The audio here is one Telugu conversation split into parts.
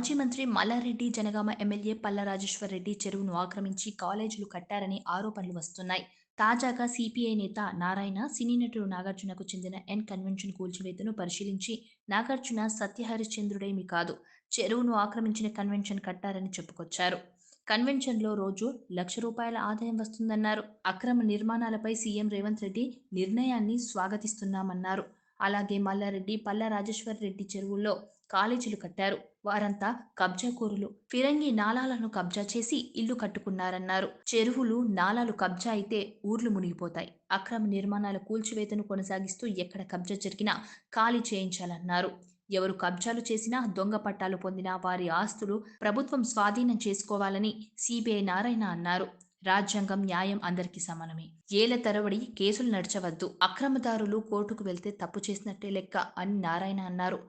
మాజీ మంత్రి మల్లారెడ్డి, జనగామ ఎమ్మెల్యే పల్లా రాజేశ్వర్ రెడ్డి చెరువును ఆక్రమించి కాలేజీలు కట్టారని ఆరోపణలు వస్తున్నాయి. తాజాగా సిపిఐ నేత నారాయణ, సినీ నటుడు నాగార్జునకు చెందిన ఎన్ కన్వెన్షన్ కూల్చివేతను పరిశీలించి నాగార్జున సత్యహరిశ్చంద్రుడేమీ కాదు, చెరువును ఆక్రమించిన కన్వెన్షన్ కట్టారని చెప్పుకొచ్చారు. కన్వెన్షన్లో రోజు ₹1,00,000 ఆదాయం వస్తుందన్నారు. అక్రమ నిర్మాణాలపై సీఎం రేవంత్ రెడ్డి నిర్ణయాన్ని స్వాగతిస్తున్నామన్నారు. అలాగే మల్లారెడ్డి, పల్లా రాజేశ్వర్ రెడ్డి చెరువుల్లో కాలేజీలు కట్టారు. వారంతా కబ్జాకోరులు. ఫిరంగి నాలాలను కబ్జా చేసి ఇల్లు కట్టుకున్నారన్నారు. చెరువులు, నాలాలు కబ్జా అయితే ఊర్లు మునిగిపోతాయి. అక్రమ నిర్మాణాల కూల్చివేతను కొనసాగిస్తూ ఎక్కడ కబ్జా జరిగినా ఖాళీ చేయించాలన్నారు. ఎవరు కబ్జాలు చేసినా, దొంగ పట్టాలు పొందినా వారి ఆస్తులు ప్రభుత్వం స్వాధీనం చేసుకోవాలని సిపిఐ నారాయణ అన్నారు. రాజ్యాంగం, న్యాయం అందరికీ సమానమే. ఏళ్ల తరబడి కేసులు నడచవద్దు. అక్రమదారులు కోర్టుకు వెళ్తే తప్పు చేసినట్టే లెక్క అని నారాయణ అన్నారు.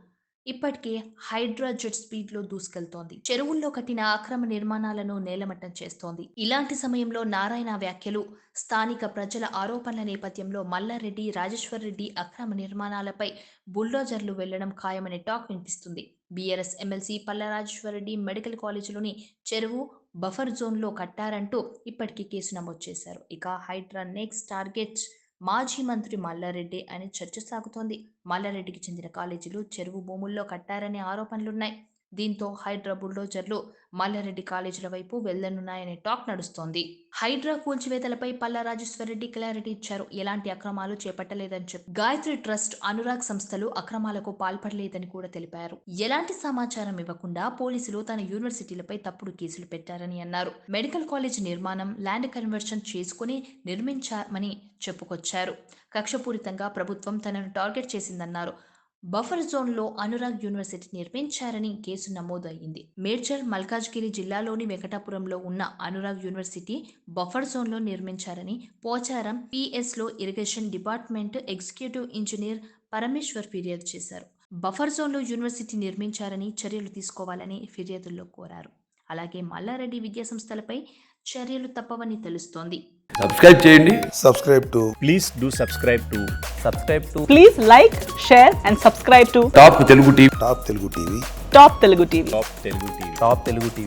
ఇప్పటికే హైడ్రా జెట్ స్పీడ్లో దూసుకెళ్తోంది. చెరువుల్లో కట్టిన అక్రమ నిర్మాణాలను నేలమట్టం చేస్తోంది. ఇలాంటి సమయంలో నారాయణ వ్యాఖ్యలు, స్థానిక ప్రజల ఆరోపణల నేపథ్యంలో మల్లారెడ్డి, రాజేశ్వర్ రెడ్డి అక్రమ నిర్మాణాలపై బుల్డోజర్లు వెళ్లడం ఖాయమనే టాక్ వినిపిస్తుంది. BRS MLC Palla Rajeshwar Reddy medical కాలేజీలోని చెరువు బఫర్ జోన్లో కట్టారంటూ ఇప్పటికీ కేసు నమోదు చేశారు. ఇక హైడ్రా నెక్స్ట్ టార్గెట్ మాజీ మంత్రి మల్లారెడ్డి అని చర్చ సాగుతోంది. మల్లారెడ్డికి చెందిన కాలేజీలు చెరువు భూముల్లో కట్టారనే ఆరోపణలున్నాయి. దీంతో హైడ్రా బుల్డోజర్లు మల్లారెడ్డి కాలేజీల వైపు వెళ్లనున్నాయనే టాక్ నడుస్తోంది. హైడ్రా కూల్చివేతలపై పల్లా రాజేశ్వర్ రెడ్డి క్లారిటీ ఇచ్చారు. ఎలాంటి అక్రమాలు చేపట్టలేదని చెప్పారు. గాయత్రి ట్రస్ట్, అనురాగ్ సంస్థలు అక్రమాలకు పాల్పడలేదని కూడా తెలిపారు. ఎలాంటి సమాచారం ఇవ్వకుండా పోలీసులు తన యూనివర్సిటీలపై తప్పుడు కేసులు పెట్టారని అన్నారు. మెడికల్ కాలేజ్ నిర్మాణం ల్యాండ్ కన్వర్షన్ చేసుకుని నిర్మించామని చెప్పుకొచ్చారు. కక్షపూరితంగా ప్రభుత్వం తనను టార్గెట్ చేసిందన్నారు. బఫర్ జోన్లో అనురాగ్ యూనివర్సిటీ నిర్మించారని కేసు నమోదు అయింది. మేడ్చల్, మల్కాజ్గిరి జిల్లాలోని వెంకటాపురంలో ఉన్న అనురాగ్ యూనివర్సిటీ బఫర్ జోన్లో నిర్మించారని పోచారం పిఎస్లో irrigation department executive engineer Parameshwar ఫిర్యాదు చేశారు. బఫర్ జోన్లో యూనివర్సిటీ నిర్మించారని చర్యలు తీసుకోవాలని ఫిర్యాదుల్లో కోరారు. అలాగే మల్లారెడ్డి విద్యాసంస్థలపై చర్యలు తప్పవని తెలుస్తోంది. సబ్స్క్రైబ్ చేయండి. Please do subscribe to. Please like, share and subscribe to top Telugu TV. Top Telugu TV. Top Telugu TV.